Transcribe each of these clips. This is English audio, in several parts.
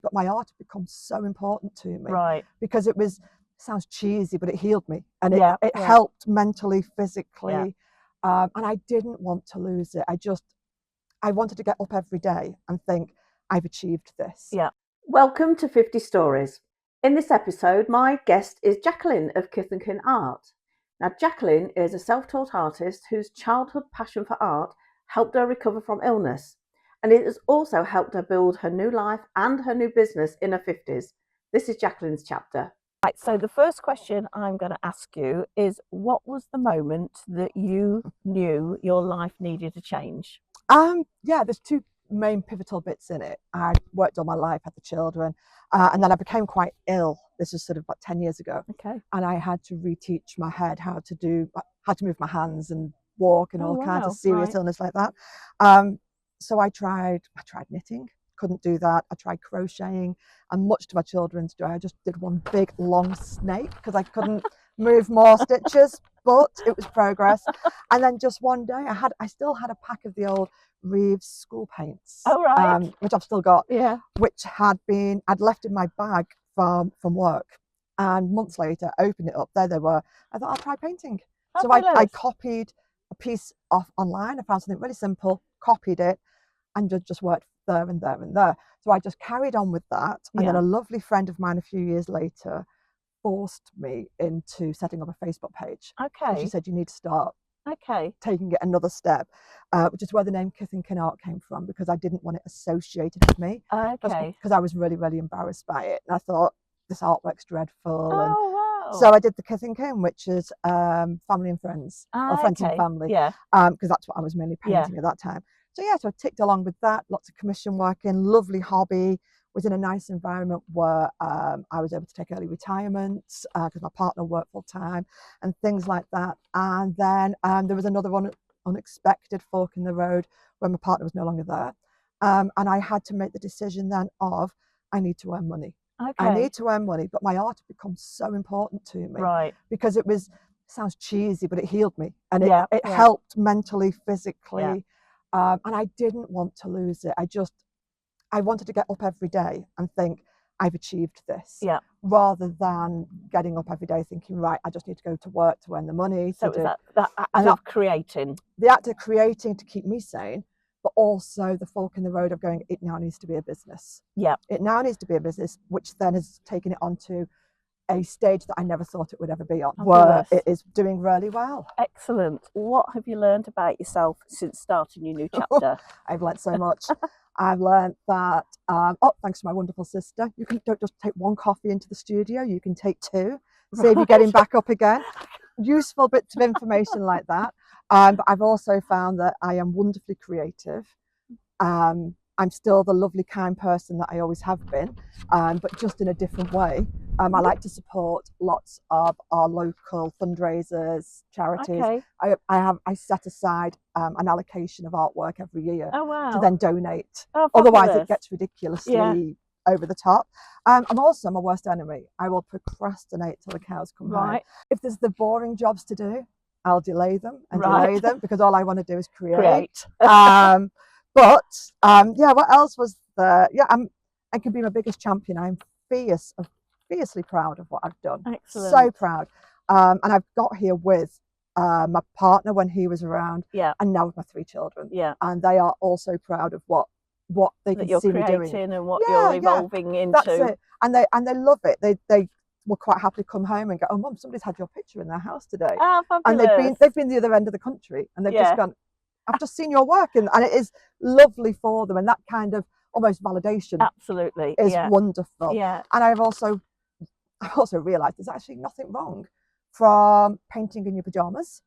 but my art had become so important to me. Right. Because it sounds cheesy, but it healed me, and it Yeah. helped mentally, physically. Yeah. And I didn't want to lose it. I wanted to get up every day and think, I've achieved this. Yeah. Welcome to 50 Stories. In this episode, my guest is Jacqueline of Kith&Kin Art. Now, Jacqueline is a self-taught artist whose childhood passion for art helped her recover from illness, and it has also helped her build her new life and her new business in her 50s. This is Jacqueline's chapter. Right, so the first question I'm going to ask you is, what was the moment that you knew your life needed a change? Yeah, there's two main pivotal bits in it. I worked all my life, had the children, and then I became quite ill. This was sort of about 10 years ago. Okay. And I had to reteach my head how to move my hands and walk and all kinds of serious illness like that. So I tried knitting, couldn't do that. I tried crocheting, and much to my children's joy, I just did one big long snake because I couldn't move more stitches, but it was progress. And then just one day I still had a pack of the old Reeves school paints, which I've still got, which I'd left in my bag from work. And months later, I opened it up, there they were. I thought, I'll try painting. So I copied a piece off online. I found something really simple, copied it, and just worked there and there and there. So I just carried on with that. And then a lovely friend of mine a few years later forced me into setting up a Facebook page. Okay. And she said, you need to start taking it another step, which is where the name Kith&Kin Art came from, because I didn't want it associated with me. Okay. Because I was really, really embarrassed by it. And I thought, this artwork's dreadful. Oh, and wow. So I did the Kith&Kin, which is family and friends, or friends and family. Yeah. Because that's what I was mainly painting at that time. So I ticked along with that, lots of commission work in, lovely hobby, was in a nice environment where I was able to take early retirement because my partner worked full time and things like that. And then there was another unexpected fork in the road when my partner was no longer there. And I had to make the decision then of, I need to earn money. Okay. I need to earn money, but my art had become so important to me. Right. Because it sounds cheesy, but it healed me, and it helped mentally, physically. Yeah. And I didn't want to lose it. I wanted to get up every day and think, I've achieved this, rather than getting up every day thinking, right, I just need to go to work to earn the money. So it was that act of creating. The act of creating to keep me sane, but also the fork in the road of going, it now needs to be a business. Yeah. It now needs to be a business, which then has taken it onto a stage that I never thought it would ever be on, where it is doing really well. Excellent. What have you learned about yourself since starting your new chapter? I've learned so much. I've learned that, thanks to my wonderful sister, you don't just take one coffee into the studio, you can take two, save you getting back up again. Useful bits of information like that. But I've also found that I am wonderfully creative. I'm still the lovely, kind person that I always have been, but just in a different way. I like to support lots of our local fundraisers, charities. Okay. I set aside an allocation of artwork every year to then donate. Oh, otherwise, it gets ridiculously over the top. I'm also my worst enemy. I will procrastinate till the cows come home. If there's the boring jobs to do, I'll delay them and delay them, because all I want to do is create. But what else was there? I can be my biggest champion. I'm fiercely proud of what I've done. Excellent. So proud. And I've got here with my partner when he was around, and now with my 3 children. And they are also proud of what they can see me doing and what you're evolving into. That's it. And they love it. They will quite happily come home and go, oh, Mum, somebody's had your picture in their house today. Oh, and they've been the other end of the country, and they've just gone, I've just seen your work, and it is lovely for them, and that kind of almost validation is wonderful. And I've also realised there's actually nothing wrong from painting in your pajamas,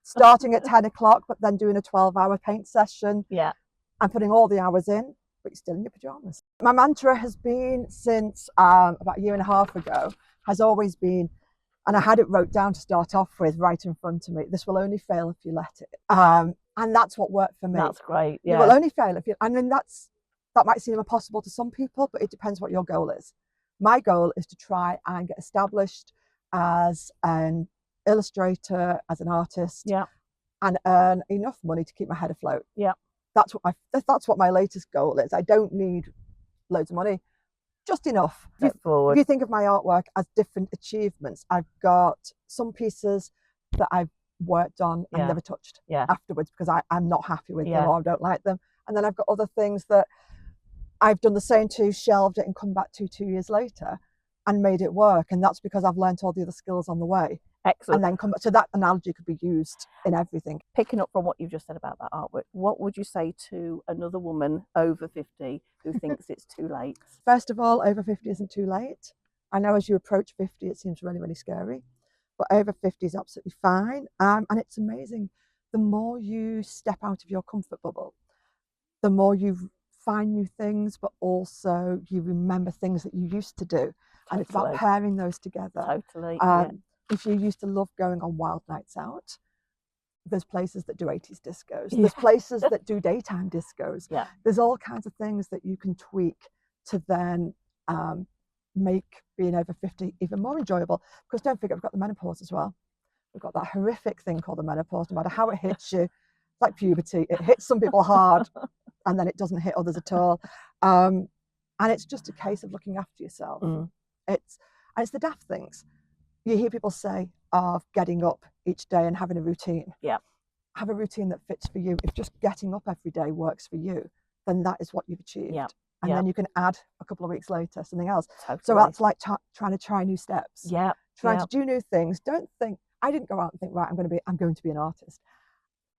starting at 10 o'clock, but then doing a 12-hour paint session and putting all the hours in, but you're still in your pajamas. My mantra has been since about a year and a half ago, has always been, and I had it wrote down to start off with right in front of me, this will only fail if you let it. And that's what worked for me. That's great. It will only fail if you, I mean, that might seem impossible to some people, but it depends what your goal is. My goal is to try and get established as an illustrator, as an artist, and earn enough money to keep my head afloat. That's what my latest goal is. I don't need loads of money. just enough. Step forward. If you think of my artwork as different achievements, I've got some pieces that I've worked on and never touched afterwards because I'm not happy with them or I don't like them. And then I've got other things that I've done the same to, shelved it and come back to 2 years later and made it work. And that's because I've learned all the other skills on the way. Excellent. And then come back. So that analogy could be used in everything. Picking up from what you've just said about that artwork, what would you say to another woman over 50 who thinks it's too late? First of all, over 50 isn't too late. I know as you approach 50, it seems really, really scary. But over 50 is absolutely fine. And it's amazing. The more you step out of your comfort bubble, the more you find new things, but also you remember things that you used to do. Totally. And it's about pairing those together. Totally. If you used to love going on wild nights out, there's places that do 80s discos. There's places that do daytime discos. There's all kinds of things that you can tweak to then make being over 50 even more enjoyable. Because don't forget, we've got the menopause as well. We've got that horrific thing called the menopause. No matter how it hits you, it's like puberty. It hits some people hard and then it doesn't hit others at all. And it's just a case of looking after yourself. It's the daft things. You hear people say of getting up each day and having a routine. Have a routine that fits for you. If just getting up every day works for you, then that is what you've achieved. And then you can add a couple of weeks later something else. So that's like trying to try new steps. Trying to do new things. Don't think, I didn't go out and think, right, I'm going to be an artist.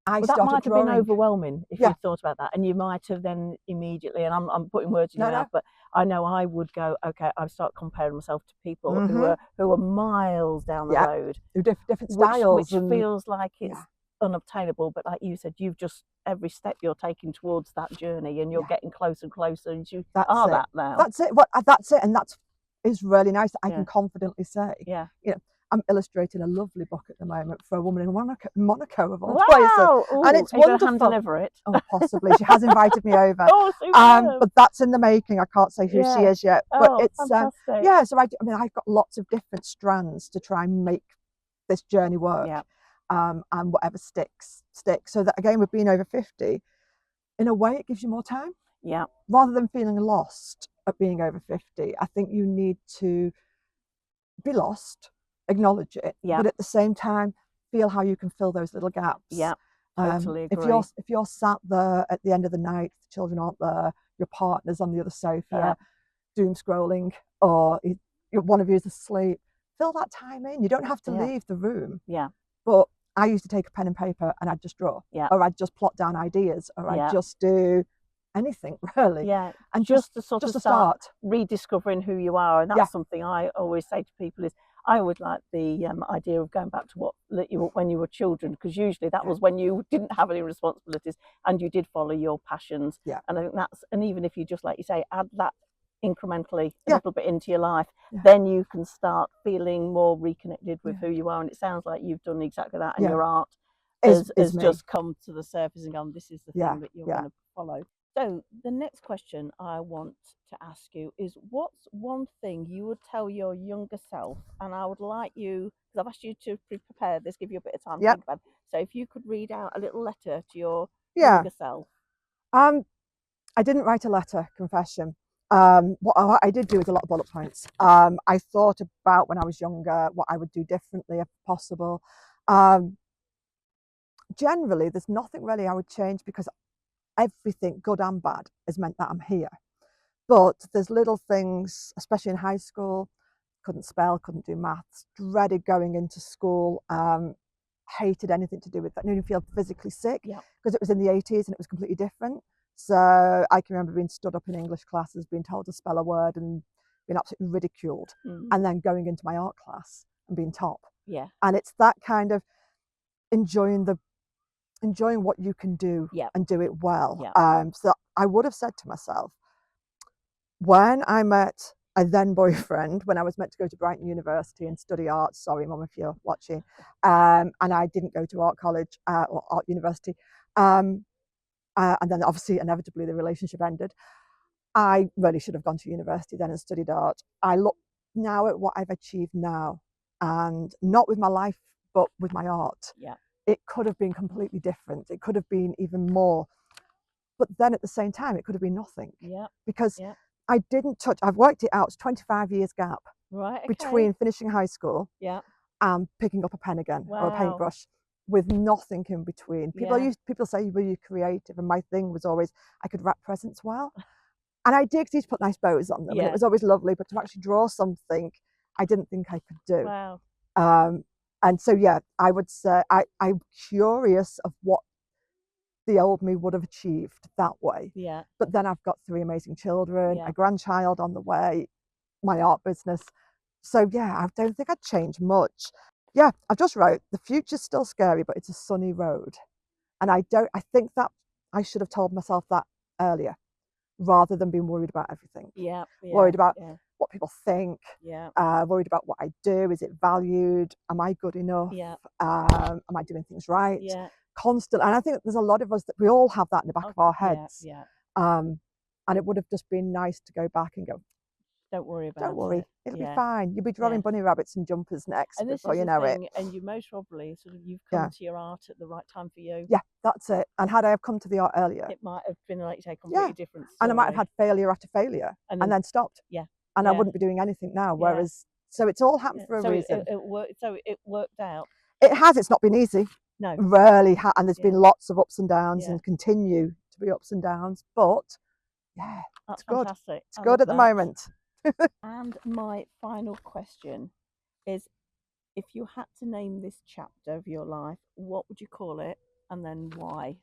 That might have been overwhelming if you thought about that, and you might have then immediately, and I'm putting words in your mouth, but I know I would go, okay, I start comparing myself to people who are miles down the road, who different styles, which feels like it's unobtainable. But like you said, you've just, every step you're taking towards that journey, and you're getting closer and closer, and you are that now. That's it. That's it, and that's is really nice. I can confidently say, you know, I'm illustrating a lovely book at the moment for a woman in Monaco of all places. Ooh, and it's wonderful. Hand deliver it? Oh, possibly. She has invited me over. But that's in the making. I can't say who she is yet. But it's fantastic. So I mean, I've got lots of different strands to try and make this journey work. And whatever sticks. So that again, with being over 50, in a way, it gives you more time. Rather than feeling lost at being over 50, I think you need to be lost, acknowledge it, but at the same time feel how you can fill those little gaps. Totally agree. If you're sat there at the end of the night, the children aren't there, your partner's on the other sofa doom scrolling, or one of you is asleep, fill that time in. You don't have to leave the room. But I used to take a pen and paper and I'd just draw, or I'd just plot down ideas, or I'd just do anything really. And just to sort of start rediscovering who you are. And that's something I always say to people is, I always like the idea of going back to what when you were children, because usually that was when you didn't have any responsibilities and you did follow your passions. And I think and even if you just, like you say, add that incrementally a little bit into your life, then you can start feeling more reconnected with who you are. And it sounds like you've done exactly that, and your art has just come to the surface and gone, this is the thing that you're going to follow. So the next question I want to ask you is, what's one thing you would tell your younger self? And I would like you, because I've asked you to prepare this, give you a bit of time to think about it. So if you could read out a little letter to your younger self. I didn't write a letter, confession. What I did do is a lot of bullet points. I thought about when I was younger, what I would do differently if possible. Generally, there's nothing really I would change, because everything, good and bad, has meant that I'm here. But there's little things, especially in high school, couldn't spell, couldn't do maths, dreaded going into school, hated anything to do with that, didn't feel physically sick, because it was in the 80s and it was completely different. So I can remember being stood up in English classes, being told to spell a word and being absolutely ridiculed, and then going into my art class and being top. And it's that kind of enjoying what you can do and do it well. So I would have said to myself, when I met a then boyfriend, when I was meant to go to Brighton University and study art, sorry mum if you're watching, and I didn't go to art college or art university, and then obviously inevitably the relationship ended. I really should have gone to university then and studied art. I look now at what I've achieved now, and not with my life but with my art. It could have been completely different. It could have been even more. But then at the same time, it could have been nothing. Because I didn't touch. I've worked it out. It's 25 years gap between finishing high school and picking up a pen again or a paintbrush, with nothing in between. People say, were you creative? And my thing was always, I could wrap presents well. And I did put nice bows on them, and it was always lovely. But to actually draw something, I didn't think I could do. And so, yeah, I would say I'm curious of what the old me would have achieved that way. But then I've got 3 amazing children, a grandchild on the way, my art business. So yeah, I don't think I'd change much. Yeah, I've just wrote, the future's still scary, but it's a sunny road. And I think that I should have told myself that earlier, rather than being worried about everything. Worried about what people think. Worried about what I do. Is it valued? Am I good enough? Am I doing things right? Constant. And I think there's a lot of us that we all have that in the back of our heads. And it would have just been nice to go back and go, don't worry about it. Don't worry, it'll be fine. You'll be drawing bunny rabbits and jumpers next, and before you know it. And you most probably you've come to your art at the right time for you. Yeah, that's it. And had I have come to the art earlier, it might have been like a completely different story. And I might have had failure after failure, and then stopped. And I wouldn't be doing anything now. Whereas, so it's all happened for a reason. It worked out. It has. It's not been easy. No, rarely. And there's been lots of ups and downs, and continue to be ups and downs. But yeah, that's good. Fantastic. It's good at the moment. And my final question is, if you had to name this chapter of your life, what would you call it, and then why?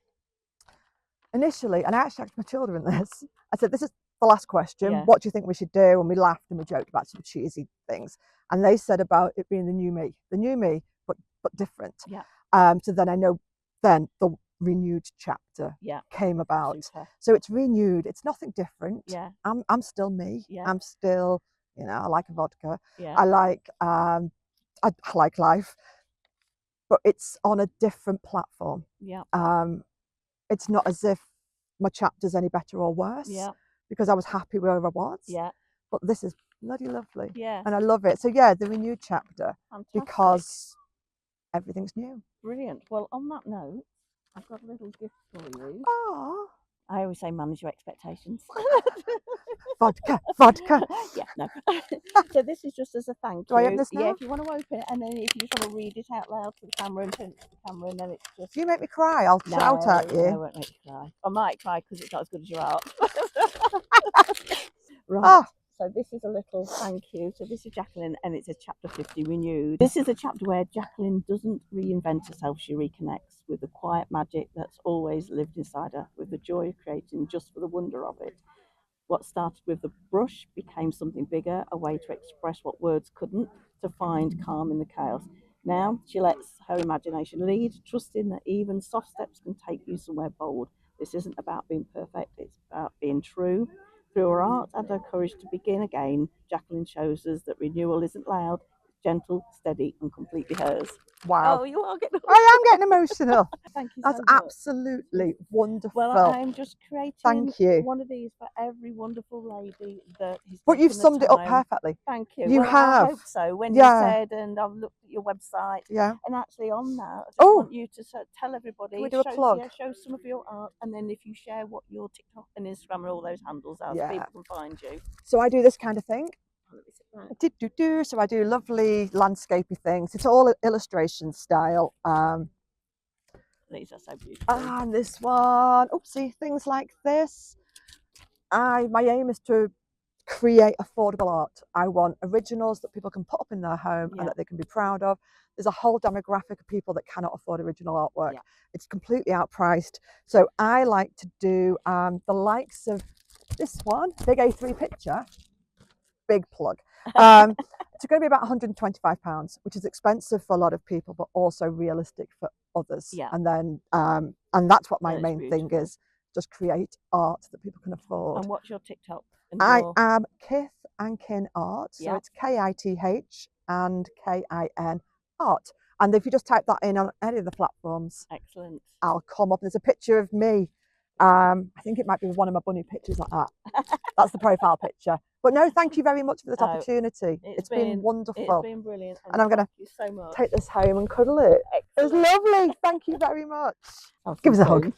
Initially, and I actually asked my children this, I said, this is the last question. What do you think we should do? And we laughed and we joked about some cheesy things. And they said about it being the new me, but different. So then I know then the renewed chapter came about. So it's renewed. It's nothing different. I'm still me. I'm still, I like a vodka. I like life, but it's on a different platform. It's not as if my chapter's any better or worse, because I was happy where I was. But this is bloody lovely. And I love it. So yeah, the renewed chapter. Fantastic. Because everything's new. Brilliant. Well, on that note, I've got a little gift for you. Oh. I always say manage your expectations. Vodka. No. So this is just as a thank you. Do I open this now? Yeah, if you want to open it, and then if you just want to read it out loud to the camera and turn it to the camera, and then it's just... If you make me cry, I'll shout at you. No, I won't make you cry. I might cry because it's not as good as your art. Right. Oh. So this is a little thank you. So this is Jacqueline, and it's a chapter 50 renewed. This is a chapter where Jacqueline doesn't reinvent herself. She reconnects with the quiet magic that's always lived inside her, with the joy of creating just for the wonder of it. What started with the brush became something bigger, a way to express what words couldn't, to find calm in the chaos. Now she lets her imagination lead, trusting that even soft steps can take you somewhere bold. This isn't about being perfect, it's about being true. Through her art and her courage to begin again, Jacqueline shows us that renewal isn't loud, it's gentle, steady, and completely hers. Wow. Oh, you are getting emotional. I am getting emotional. Thank you. That's so much. Absolutely wonderful. Well, I'm just creating Thank you. one of these for every wonderful lady that is. But you've summed it up perfectly. Thank you. You have. I hope so. When you said, and I've looked at your website. And actually on that, I just want you to tell everybody. Can we do a plug? Show some of your art, and then if you share what your TikTok and Instagram and all those handles are, so people can find you. So I do this kind of thing. So I do lovely landscapey things. It's all illustration style. These are so beautiful. And this one, oopsie, things like this. My aim is to create affordable art. I want originals that people can put up in their home and that they can be proud of. There's a whole demographic of people that cannot afford original artwork. It's completely outpriced. So I like to do the likes of this one, big A3 picture. Big plug. It's going to be about £125, which is expensive for a lot of people, but also realistic for others. And then, and that's what my main thing is: just create art that people can afford. And what's your TikTok? I am Kith and Kin Art, so it's KITH and KIN Art. And if you just type that in on any of the platforms, excellent, I'll come up. There's a picture of me. I think it might be one of my bunny pictures like that. That's the profile picture. But no, thank you very much for this opportunity. It's been wonderful. It's been brilliant. And I'm going to take this home and cuddle it. Excellent. It was lovely. Thank you very much. Give us a hug.